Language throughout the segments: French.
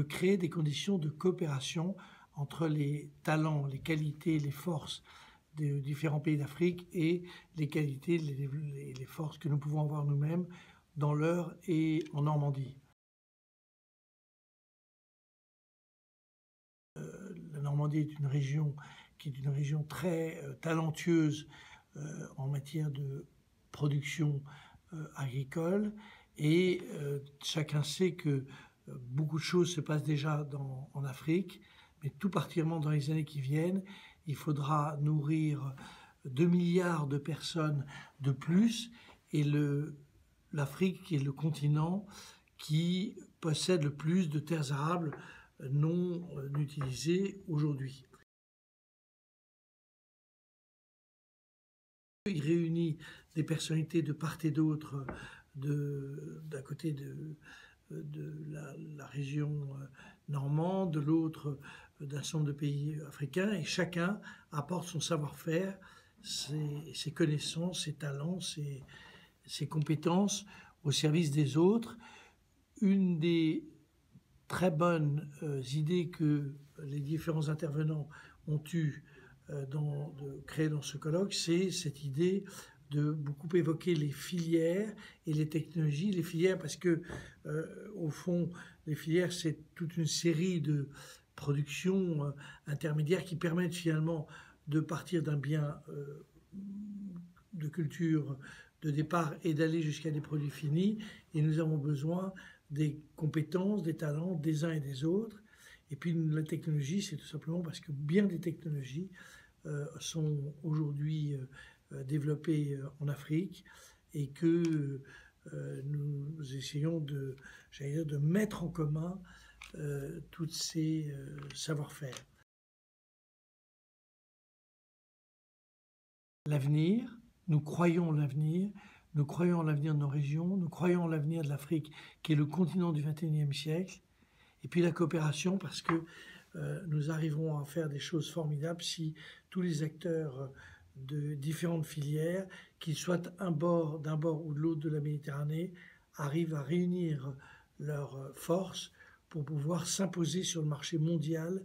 créer des conditions de coopération entre les talents, les qualités, les forces des différents pays d'Afrique et les qualités, les forces que nous pouvons avoir nous-mêmes dans l'Eure et en Normandie. La Normandie est une région qui est une région très talentueuse en matière de production agricole et chacun sait que beaucoup de choses se passent déjà en Afrique, mais tout particulièrement dans les années qui viennent, il faudra nourrir 2 milliards de personnes de plus et l'Afrique est le continent qui possède le plus de terres arables non utilisées aujourd'hui. Il réunit des personnalités de part et d'autre d'un côté de la région normande, de l'autre d'un certain nombre de pays africains, et chacun apporte son savoir-faire, ses connaissances, ses talents, ses compétences au service des autres. Une des très bonnes idées que les différents intervenants ont eues de créer dans ce colloque, c'est cette idée de beaucoup évoquer les filières et les technologies. Les filières parce que, au fond, les filières, c'est toute une série de productions intermédiaires qui permettent finalement de partir d'un bien de culture de départ et d'aller jusqu'à des produits finis. Et nous avons besoin des compétences, des talents des uns et des autres. Et puis la technologie, c'est tout simplement parce que bien des technologies sont aujourd'hui développées en Afrique et que nous essayons de mettre en commun tous ces savoir-faire. L'avenir, nous croyons l'avenir, nous croyons en l'avenir de nos régions, nous croyons en l'avenir de l'Afrique qui est le continent du XXIe siècle, et puis la coopération parce que nous arriverons à faire des choses formidables si tous les acteurs de différentes filières, qu'ils soient d'un bord ou de l'autre de la Méditerranée, arrivent à réunir leurs forces pour pouvoir s'imposer sur le marché mondial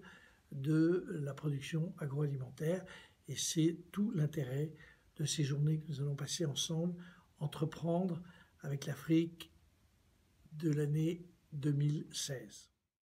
de la production agroalimentaire. Et c'est tout l'intérêt de ces journées que nous allons passer ensemble, entreprendre avec l'Afrique de l'année 2016.